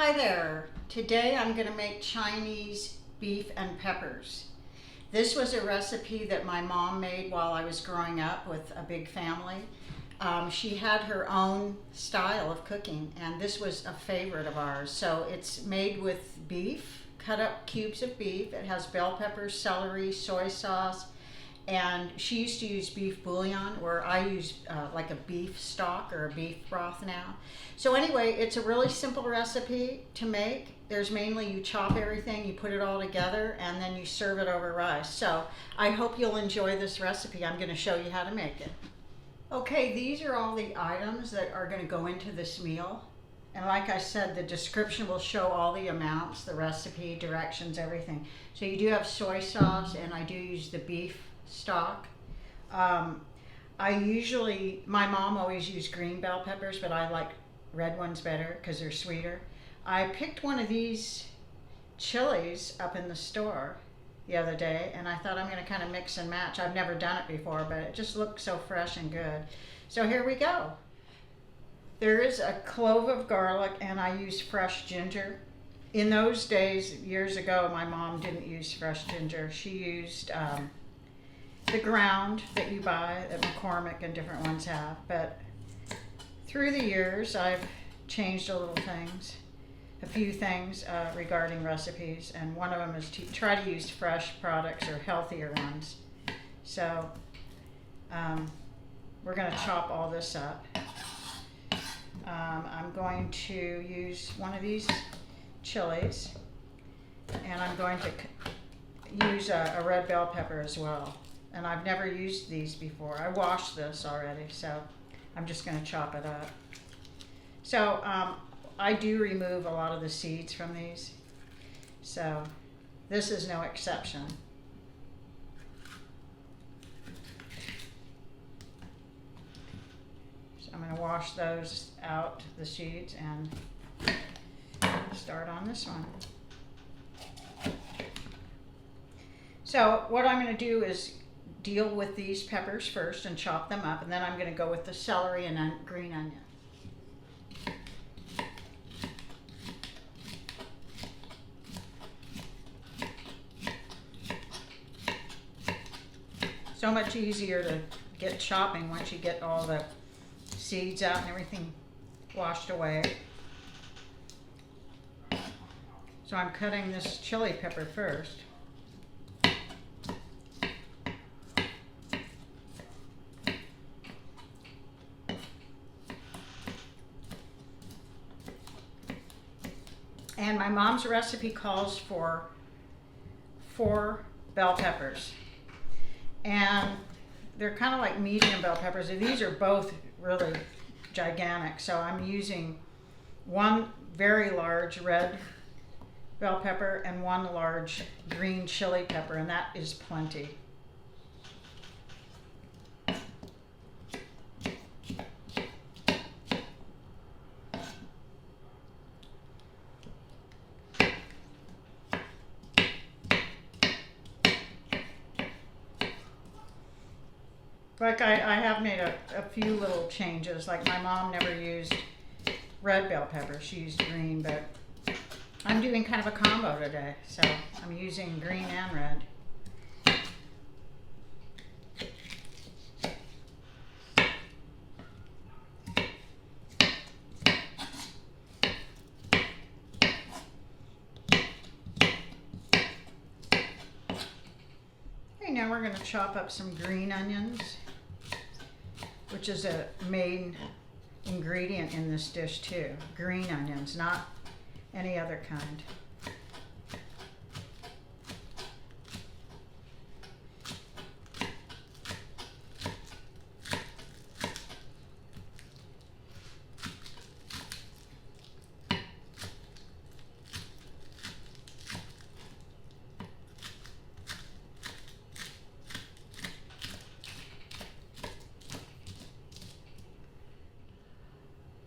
Hi there. Today I'm going to make Chinese beef and peppers. This was a recipe that my mom made while I was growing up with a big family. She had her own style of cooking, and this was a favorite of ours. So it's made with beef, cut up cubes of beef. It has bell peppers, celery, soy sauce, and she used to use beef bouillon, or I use like a beef stock or a beef broth now. So anyway, it's a really simple recipe to make. There's mainly you chop everything, you put it all together, and then you serve it over rice. So I hope you'll enjoy this recipe. I'm going to show you how to make it. Okay, these are all the items that are going to go into this meal. And like I said, the description will show all the amounts, the recipe, directions, everything. So you do have soy sauce, and I do use the beef stock. My mom always used green bell peppers, but I like red ones better because they're sweeter. I picked one of these chilies up in the store the other day, and I thought I'm going to kind of mix and match. I've never done it before, but it just looked so fresh and good. So here we go. There is a clove of garlic, and I use fresh ginger. In those days, years ago, my mom didn't use fresh ginger. She used the ground that you buy that McCormick and different ones have. But through the years, I've changed a few things regarding recipes, and one of them is to try to use fresh products or healthier ones. So we're going to chop all this up. I'm going to use one of these chilies, and I'm going to use a red bell pepper as well. And I've never used these before. I washed this already, so I'm just going to chop it up. So I do remove a lot of the seeds from these, so this is no exception. So I'm going to wash those out, the seeds, and start on this one. So what I'm going to do is deal with these peppers first and chop them up, and then I'm going to go with the celery and then green onion. So much easier to get chopping once you get all the seeds out and everything washed away. So I'm cutting this chili pepper first. And my mom's recipe calls for 4 bell peppers. And they're kind of like medium bell peppers. These are both really gigantic. So I'm using 1 very large red bell pepper and 1 large green chili pepper, and that is plenty. Like I have made a few little changes. Like my mom never used red bell pepper, she used green, but I'm doing kind of a combo today, so I'm using green and red. Okay, now we're going to chop up some green onions, which is a main ingredient in this dish too. Green onions, not any other kind.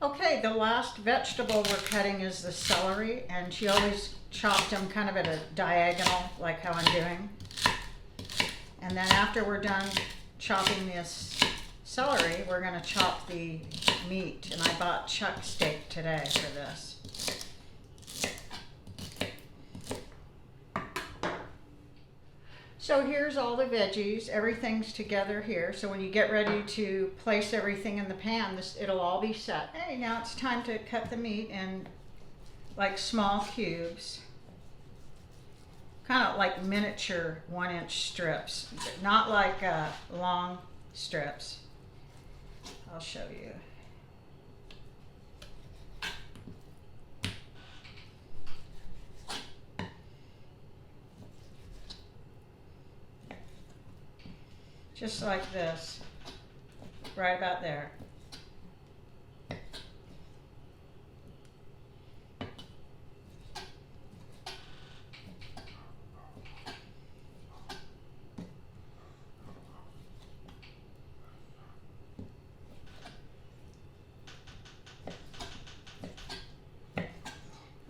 Okay, the last vegetable we're cutting is the celery, and she always chopped them kind of at a diagonal, like how I'm doing. And then after we're done chopping this celery, we're going to chop the meat, and I bought chuck steak today for this. So here's all the veggies. Everything's together here. So when you get ready to place everything in the pan, it'll all be set. Hey, now it's time to cut the meat in like small cubes. Kind of like miniature 1-inch strips, not like long strips. I'll show you. Just like this, right about there.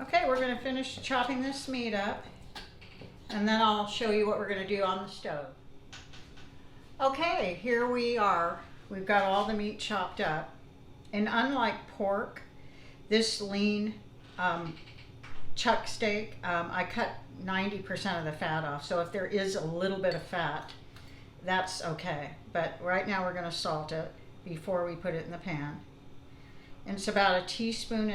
Okay, we're going to finish chopping this meat up, and then I'll show you what we're going to do on the stove. Okay, here we are. We've got all the meat chopped up. And unlike pork, this lean chuck steak, I cut 90% of the fat off. So if there is a little bit of fat, that's okay. But right now we're going to salt it before we put it in the pan. And it's about 1.5 teaspoons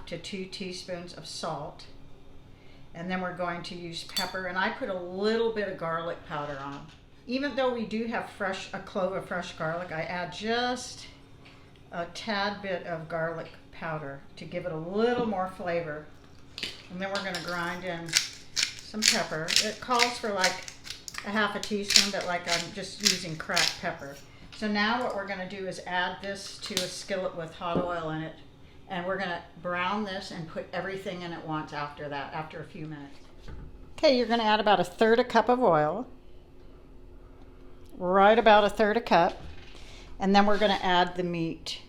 to 2 teaspoons of salt. And then we're going to use pepper. And I put a little bit of garlic powder on. Even though we do have a clove of fresh garlic, I add just a tad bit of garlic powder to give it a little more flavor. And then we're going to grind in some pepper. It calls for like 1/2 teaspoon, but like I'm just using cracked pepper. So now what we're going to do is add this to a skillet with hot oil in it. And we're going to brown this and put everything in at once after that, after a few minutes. Okay, you're going to add about 1/3 cup of oil. Right about 1/3 cup, and then we're going to add the meat.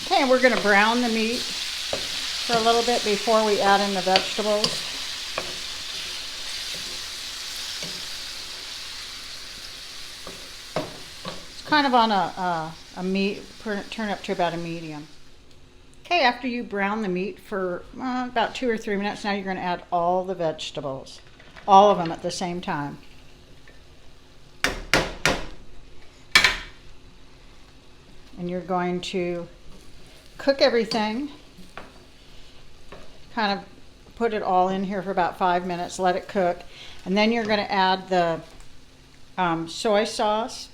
Okay, and we're going to brown the meat for a little bit before we add in the vegetables. It's kind of on turn up to about a medium. Okay, after you brown the meat for about 2 or 3 minutes, now you're going to add all the vegetables, all of them at the same time. And you're going to cook everything, kind of put it all in here for about 5 minutes, let it cook, and then you're going to add the soy sauce.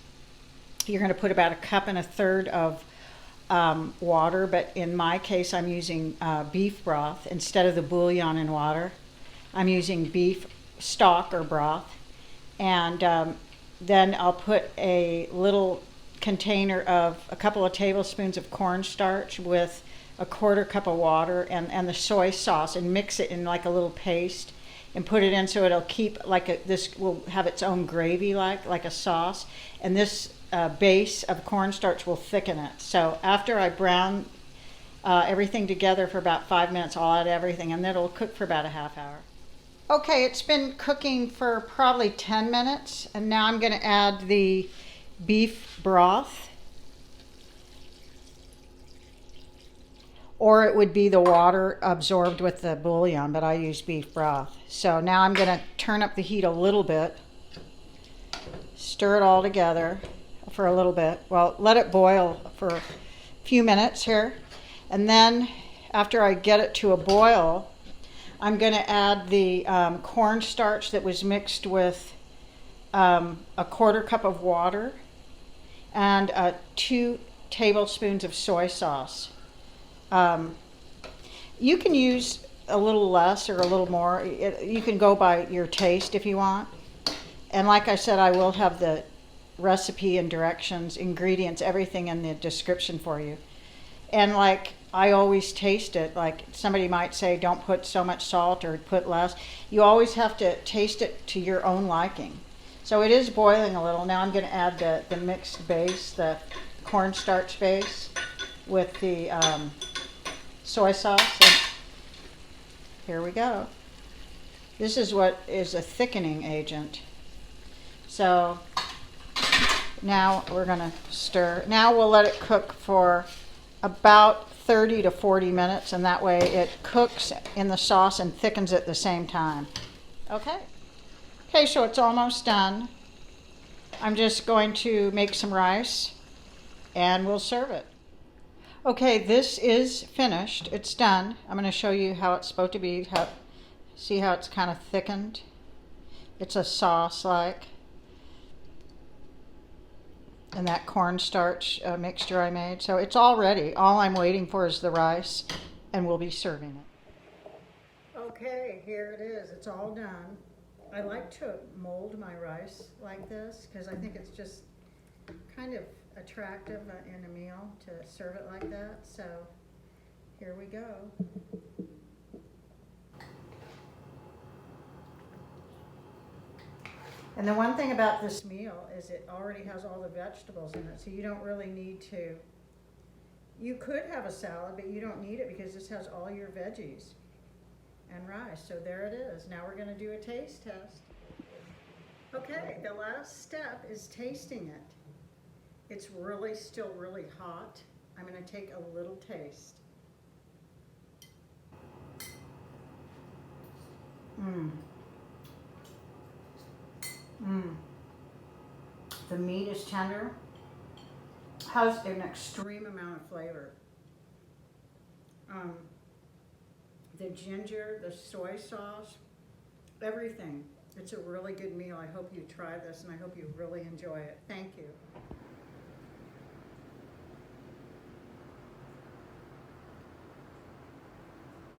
You're going to put about 1.25 cups of water, but in my case I'm using beef broth instead of the bouillon in water. I'm using beef stock or broth, and then I'll put a little container of a couple of tablespoons of cornstarch with 1/4 cup of water and the soy sauce, and mix it in like a little paste and put it in so it'll keep like this will have its own gravy like a sauce, and this base of cornstarch will thicken it. So after I brown everything together for about 5 minutes, I'll add everything, and then it'll cook for about a half hour. Okay, it's been cooking for probably 10 minutes, and now I'm going to add the beef broth, or it would be the water absorbed with the bouillon, but I use beef broth. So now I'm going to turn up the heat a little bit, stir it all together for a little bit. Well, let it boil for a few minutes here, and then after I get it to a boil, I'm going to add the cornstarch that was mixed with 1/4 cup of water and 2 tablespoons of soy sauce. You can use a little less or a little more. You can go by your taste if you want. And like I said, I will have the recipe and directions, ingredients, everything in the description for you. And like I always taste it. Like somebody might say, don't put so much salt or put less. You always have to taste it to your own liking. So it is boiling a little. Now I'm going to add the mixed base, the cornstarch base with the soy sauce. And here we go. This is what is a thickening agent. So now we're going to stir. Now we'll let it cook for about 30 to 40 minutes, and that way it cooks in the sauce and thickens at the same time. Okay. Okay, so it's almost done. I'm just going to make some rice and we'll serve it. Okay, this is finished. It's done. I'm going to show you how it's supposed to be. See how it's kind of thickened? It's a sauce-like. And that cornstarch mixture I made. So it's all ready. All I'm waiting for is the rice, and we'll be serving it. Okay, here it is. It's all done. I like to mold my rice like this because I think it's just kind of attractive in a meal to serve it like that. So here we go. And the one thing about this meal is it already has all the vegetables in it, so you don't really need to. You could have a salad, but you don't need it because this has all your veggies and rice. So there it is. Now we're going to do a taste test. Okay, the last step is tasting it. It's really still really hot. I'm going to take a little taste. The meat is tender, has an extreme amount of flavor. The ginger, the soy sauce, everything. It's a really good meal. I hope you try this and I hope you really enjoy it. Thank you.